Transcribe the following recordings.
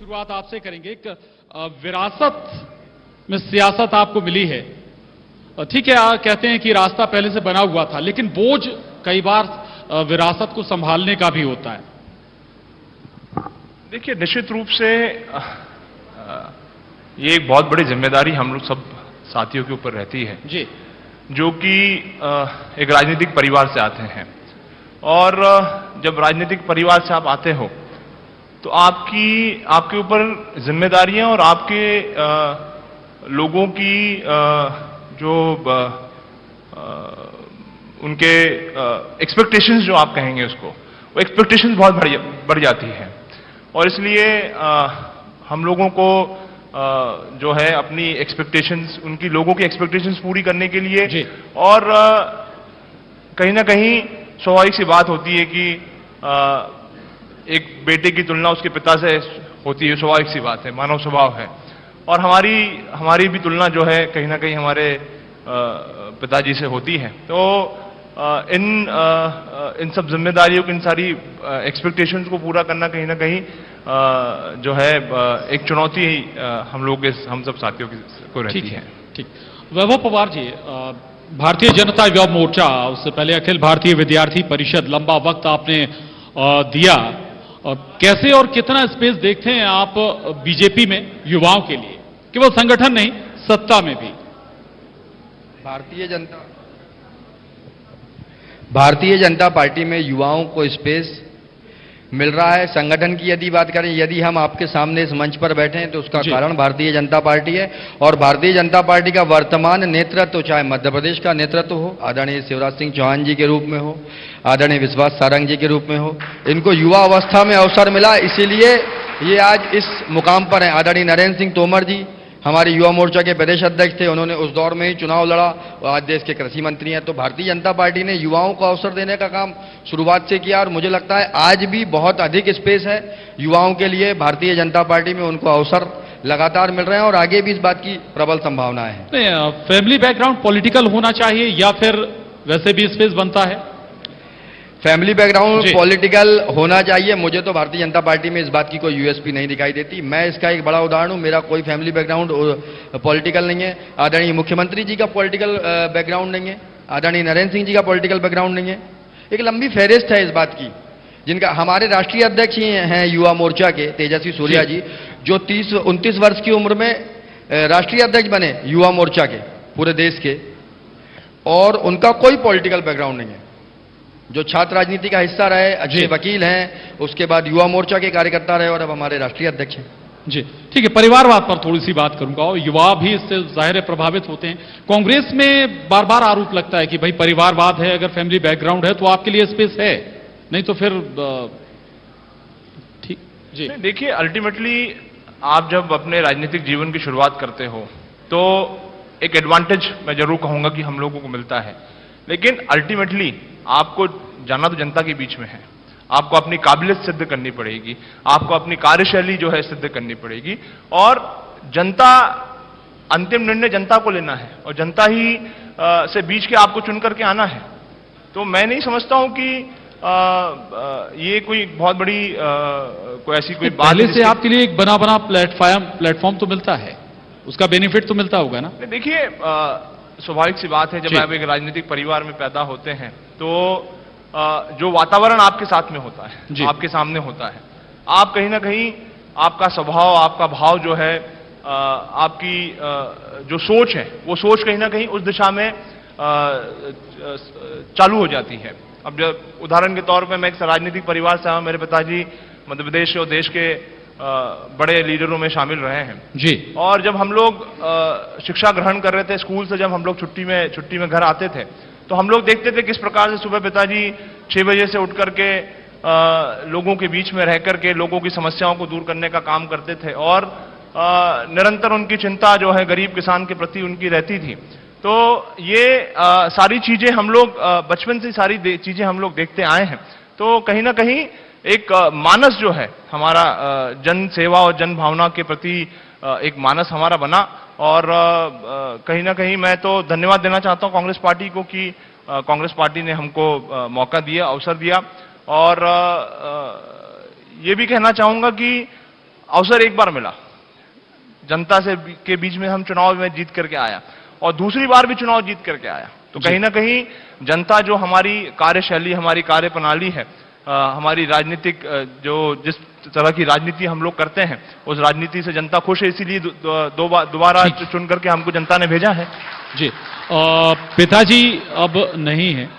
शुरुआत आपसे करेंगे। एक विरासत में सियासत आपको मिली है, ठीक है, कहते हैं कि रास्ता पहले से बना हुआ था, लेकिन बोझ कई बार विरासत को संभालने का भी होता है। देखिए, निश्चित रूप से ये एक बहुत बड़ी जिम्मेदारी हम लोग सब साथियों के ऊपर रहती है जी, जो कि एक राजनीतिक परिवार से आते हैं। और जब राजनीतिक परिवार से आप आते हो तो आपके ऊपर जिम्मेदारियां और आपके लोगों की जो उनके एक्सपेक्टेशंस जो आप कहेंगे उसको, वो एक्सपेक्टेशंस बहुत बढ़ जाती है। और इसलिए हम लोगों को जो है अपनी एक्सपेक्टेशंस, उनकी लोगों की एक्सपेक्टेशंस पूरी करने के लिए, और कहीं ना कहीं स्वाभाविक सी बात होती है कि एक बेटे की तुलना उसके पिता से होती है, स्वाभाविक सी बात है, मानव स्वभाव है। और हमारी भी तुलना जो है कहीं ना कहीं हमारे पिताजी से होती है। तो इन सब जिम्मेदारियों की, इन सारी एक्सपेक्टेशंस को पूरा करना कहीं ना कहीं जो है एक चुनौती हम सब साथियों को रहती है। ठीक। वैभव पवार जी, भारतीय जनता युवा मोर्चा, उससे पहले अखिल भारतीय विद्यार्थी परिषद, लंबा वक्त आपने दिया, कैसे और कितना स्पेस देखते हैं आप बीजेपी में युवाओं के लिए, केवल संगठन नहीं सत्ता में भी? भारतीय जनता पार्टी में युवाओं को स्पेस मिल रहा है। संगठन की यदि बात करें, यदि हम आपके सामने इस मंच पर बैठे हैं तो उसका कारण भारतीय जनता पार्टी है। और भारतीय जनता पार्टी का वर्तमान नेतृत्व, चाहे मध्य प्रदेश का नेतृत्व हो, आदरणीय शिवराज सिंह चौहान जी के रूप में हो, आदरणीय विश्वास सारंग जी के रूप में हो, इनको युवा अवस्था में अवसर मिला, इसीलिए ये आज इस मुकाम पर है। आदरणीय नरेंद्र सिंह तोमर जी हमारे युवा मोर्चा के प्रदेश अध्यक्ष थे, उन्होंने उस दौर में ही चुनाव लड़ा और आज देश के कृषि मंत्री हैं। तो भारतीय जनता पार्टी ने युवाओं को अवसर देने का काम शुरुआत से किया और मुझे लगता है आज भी बहुत अधिक स्पेस है युवाओं के लिए भारतीय जनता पार्टी में, उनको अवसर लगातार मिल रहे हैं और आगे भी इस बात की प्रबल संभावनाएं हैं। फैमिली बैकग्राउंड पॉलिटिकल होना चाहिए या फिर वैसे भी स्पेस बनता है? फैमिली बैकग्राउंड पॉलिटिकल होना चाहिए। मुझे तो भारतीय जनता पार्टी में इस बात की कोई यूएसपी नहीं दिखाई देती। मैं इसका एक बड़ा उदाहरण हूं, मेरा कोई फैमिली बैकग्राउंड पॉलिटिकल नहीं है। आदरणीय मुख्यमंत्री जी का पॉलिटिकल बैकग्राउंड नहीं है, आदरणीय नरेंद्र सिंह जी का पॉलिटिकल बैकग्राउंड नहीं है। एक लंबी फहरिस्त है इस बात की, जिनका हमारे राष्ट्रीय अध्यक्ष ही हैं युवा मोर्चा के तेजस्वी सूर्या जी, जो 29 वर्ष की उम्र में राष्ट्रीय अध्यक्ष बने युवा मोर्चा के पूरे देश के, और उनका कोई पॉलिटिकल बैकग्राउंड नहीं है। जो छात्र राजनीति का हिस्सा रहे, अच्छे वकील हैं, उसके बाद युवा मोर्चा के कार्यकर्ता रहे और अब हमारे राष्ट्रीय अध्यक्ष हैं। जी, ठीक है। परिवारवाद पर थोड़ी सी बात करूंगा, और युवा भी इससे जाहिर है प्रभावित होते हैं। कांग्रेस में बार बार आरोप लगता है कि भाई परिवारवाद है, अगर फैमिली बैकग्राउंड है तो आपके लिए स्पेस है, नहीं तो फिर ठीक। जी, देखिए, अल्टीमेटली आप जब अपने राजनीतिक जीवन की शुरुआत करते हो तो एक एडवांटेज मैं जरूर कहूंगा कि हम लोगों को मिलता है, लेकिन अल्टीमेटली आपको जाना तो जनता के बीच में है। आपको अपनी काबिलियत सिद्ध करनी पड़ेगी, आपको अपनी कार्यशैली जो है सिद्ध करनी पड़ेगी, और जनता, अंतिम निर्णय जनता को लेना है और जनता ही से बीच के आपको चुन करके आना है। तो मैं नहीं समझता हूं कि ये कोई बहुत बड़ी कोई ऐसी कोई बात पहले से आपके लिए एक बना प्लेटफॉर्म तो मिलता है, उसका बेनिफिट तो मिलता होगा ना? देखिए, स्वाभाविक सी बात है, जब आप एक राजनीतिक परिवार में पैदा होते हैं तो जो वातावरण आपके साथ में होता है, आपके सामने होता है, आप कहीं ना कहीं आपका स्वभाव, आपका भाव जो है, आपकी जो सोच है, वो सोच कहीं ना कहीं उस दिशा में चालू हो जाती है। अब जब उदाहरण के तौर पे मैं एक राजनीतिक परिवार से आया, मेरे पिताजी मध्य प्रदेश और देश के बड़े लीडरों में शामिल रहे हैं जी। और जब हम लोग शिक्षा ग्रहण कर रहे थे, स्कूल से जब हम लोग छुट्टी में घर आते थे, तो हम लोग देखते थे किस प्रकार से सुबह पिताजी 6 बजे से उठ करके लोगों के बीच में रह करके लोगों की समस्याओं को दूर करने का काम करते थे, और निरंतर उनकी चिंता जो है गरीब किसान के प्रति उनकी रहती थी। तो ये सारी चीजें हम लोग बचपन से सारी चीजें हम लोग देखते आए हैं। तो कहीं ना कहीं एक मानस जो है हमारा जन सेवा और जन भावना के प्रति एक मानस हमारा बना, और कहीं ना कहीं मैं तो धन्यवाद देना चाहता हूं कांग्रेस पार्टी को कि कांग्रेस पार्टी ने हमको मौका दिया, अवसर दिया। और ये भी कहना चाहूंगा कि अवसर एक बार मिला, जनता से के बीच में हम चुनाव में जीत करके आया और दूसरी बार भी चुनाव जीत करके आया। तो कहीं ना कहीं जनता जो हमारी कार्यशैली, हमारी कार्यप्रणाली है, हमारी राजनीतिक जो जिस तरह की राजनीति हम लोग करते हैं, उस राजनीति से जनता खुश है, इसीलिए दोबारा चुन करके हमको जनता ने भेजा है। जी, पिताजी अब नहीं है,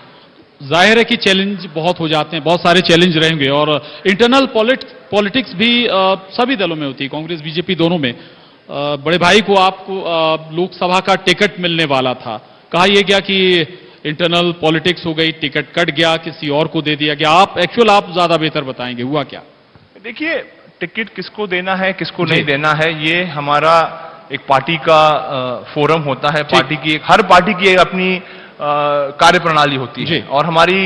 जाहिर है कि चैलेंज बहुत हो जाते हैं, बहुत सारे चैलेंज रहेंगे और इंटरनल पॉलिटिक्स भी सभी दलों में होती है, कांग्रेस बीजेपी दोनों में। बड़े भाई को आपको लोकसभा का टिकट मिलने वाला था, कहा यह गया कि इंटरनल पॉलिटिक्स हो गई, टिकट कट गया, किसी और को दे दिया गया। आप ज्यादा बेहतर बताएंगे, हुआ क्या? देखिए, टिकट किसको देना है, किसको नहीं देना है, ये हमारा एक पार्टी का फोरम होता है। पार्टी की हर पार्टी की एक अपनी कार्यप्रणाली होती है और हमारी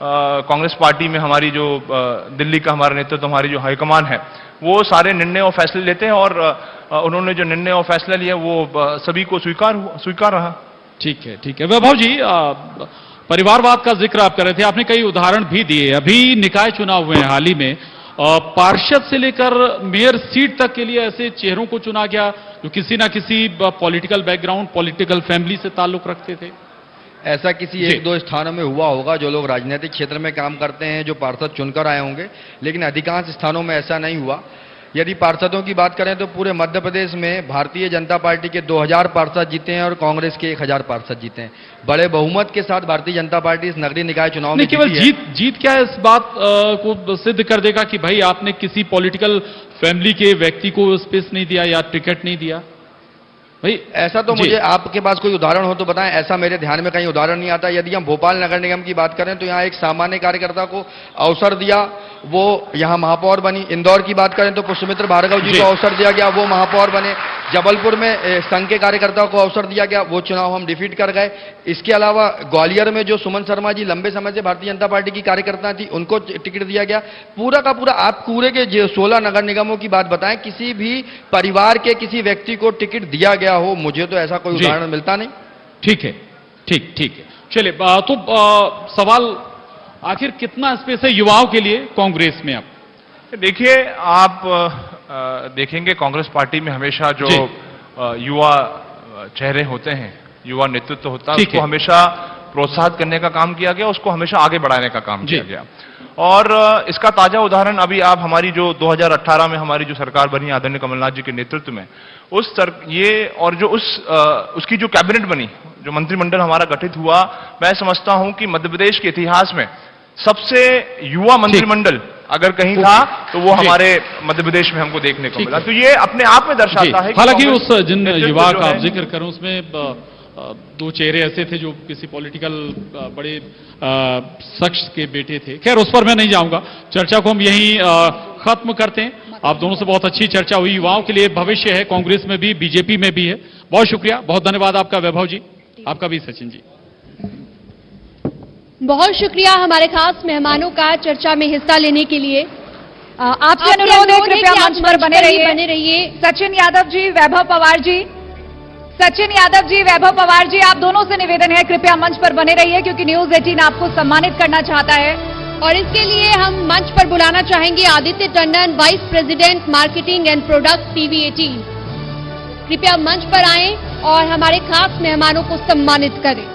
कांग्रेस पार्टी में हमारी जो दिल्ली का हमारा नेतृत्व, हमारी जो हाईकमान है, वो सारे निर्णय और फैसले लेते हैं और उन्होंने जो निर्णय और फैसला लिया वो सभी को स्वीकार रहा। ठीक है, ठीक है। वैभव जी, परिवारवाद का जिक्र आप कर रहे थे, आपने कई उदाहरण भी दिए। अभी निकाय चुनाव हुए हैं हाल ही में, पार्षद से लेकर मेयर सीट तक के लिए ऐसे चेहरों को चुना गया जो किसी ना किसी पॉलिटिकल बैकग्राउंड, पॉलिटिकल फैमिली से ताल्लुक रखते थे। ऐसा किसी एक दो स्थानों में हुआ होगा, जो लोग राजनीतिक क्षेत्र में काम करते हैं, जो पार्षद चुनकर आए होंगे, लेकिन अधिकांश स्थानों में ऐसा नहीं हुआ। यदि पार्षदों की बात करें तो पूरे मध्य प्रदेश में भारतीय जनता पार्टी के 2000 पार्षद जीते हैं और कांग्रेस के 1000 पार्षद जीते हैं। बड़े बहुमत के साथ भारतीय जनता पार्टी इस नगरीय निकाय चुनाव में केवल जीत क्या है, इस बात को सिद्ध कर देगा कि भाई आपने किसी पॉलिटिकल फैमिली के व्यक्ति को स्पेस नहीं दिया या टिकट नहीं दिया। भाई ऐसा तो मुझे आपके पास कोई उदाहरण हो तो बताएं, ऐसा मेरे ध्यान में कहीं उदाहरण नहीं आता। यदि हम भोपाल नगर निगम की बात करें तो यहाँ एक सामान्य कार्यकर्ता को अवसर दिया, वो यहाँ महापौर बनी। इंदौर की बात करें तो पुष्पमित्र भार्गव जी को अवसर दिया गया, वो महापौर बने। जबलपुर में संघ के कार्यकर्ताओं को अवसर दिया गया, वो चुनाव हम डिफीट कर गए। इसके अलावा ग्वालियर में जो सुमन शर्मा जी लंबे समय से भारतीय जनता पार्टी की कार्यकर्ता थी, उनको टिकट दिया गया। पूरा का पूरा आप पूरे के 16 नगर निगमों की बात बताएं, किसी भी परिवार के किसी व्यक्ति को टिकट दिया गया हो, मुझे तो ऐसा कोई उदाहरण मिलता नहीं। ठीक है, ठीक है। चलिए, तो सवाल आखिर कितना स्पेस है युवाओं के लिए कांग्रेस में? अब देखिए, आप देखेंगे कांग्रेस पार्टी में हमेशा जो युवा चेहरे होते हैं, युवा नेतृत्व होता है, उसको हमेशा प्रोत्साहित करने का काम किया गया, उसको हमेशा आगे बढ़ाने का काम किया गया। और इसका ताजा उदाहरण अभी आप हमारी जो 2018 में हमारी जो सरकार बनी आदरणीय कमलनाथ जी के नेतृत्व में, उसकी जो कैबिनेट बनी, जो मंत्रिमंडल हमारा गठित हुआ, मैं समझता हूं कि मध्य प्रदेश के इतिहास में सबसे युवा मंत्रिमंडल अगर कहीं था तो वो हमारे मध्य प्रदेश में हमको देखने को मिला। तो ये अपने आप में दर्शाता है। हालांकि उस जिन युवा का आप जिक्र करूं, उसमें दो चेहरे ऐसे थे जो किसी पॉलिटिकल बड़े शख्स के बेटे थे। खैर, उस पर मैं नहीं जाऊंगा, चर्चा को हम यहीं खत्म करते हैं। आप दोनों से बहुत अच्छी चर्चा हुई। युवाओं के लिए भविष्य है, कांग्रेस में भी, बीजेपी में भी है। बहुत शुक्रिया, बहुत धन्यवाद आपका वैभव जी, आपका भी सचिन जी। बहुत शुक्रिया हमारे खास मेहमानों का चर्चा में हिस्सा लेने के लिए। आपसे अनुरोध है, कृपया मंच पर बने रहिए। सचिन यादव जी, वैभव पवार जी, सचिन यादव जी, वैभव पवार जी, आप दोनों से निवेदन है, कृपया मंच पर बने रहिए, क्योंकि न्यूज 18 आपको सम्मानित करना चाहता है। और इसके लिए हम मंच पर बुलाना चाहेंगे Aditya Tandon, vice president marketing and product TV 18। कृपया मंच पर आएं और हमारे खास मेहमानों को सम्मानित करें।